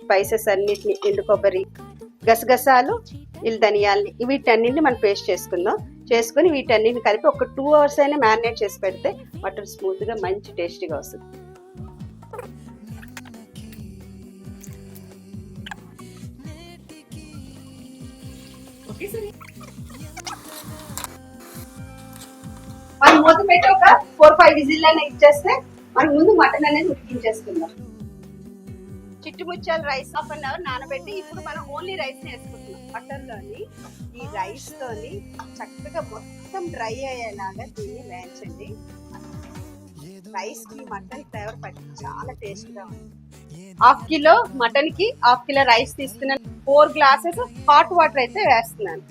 Spices అన్నిటిని, ఎండు కొబ్బరి, గసగసాలు, ధనియాల్ని, వీటన్నిటిని మనం పేస్ట్ చేసుకుందాం. చేసుకుని వీటన్నిటిని కలిపి ఒక 2 hours అయినా మ్యారినేట్ చేసి పెడితే మటన్ స్మూత్గా మంచి టేస్టీగా వస్తుంది. మనం మూత పెట్టి ఒక 4-5 విజిల్ అయినా ఇచ్చేస్తే మనం ముందు మటన్ అనేది ఉడికించేసుకుందాం. చిట్టుముచ్చాల రైస్ 1/2 hour నానబెట్టి ఇప్పుడు మనం ఓన్లీ రైస్ వేసుకుంటున్నాం. మటన్లోని ఈ రైస్ తోని చక్కగా మొత్తం డ్రై అయ్యేలాగా దీన్ని వేయించండి. రైస్ కి మటన్ ఫ్లేవర్ పట్టి చాలా టేస్ట్ గా ఉంది. 1/2 kilo మటన్ కి 1/2 kilo రైస్ తీసుకున్నాను. 4 glasses హాట్ వాటర్ అయితే వేస్తున్నాను.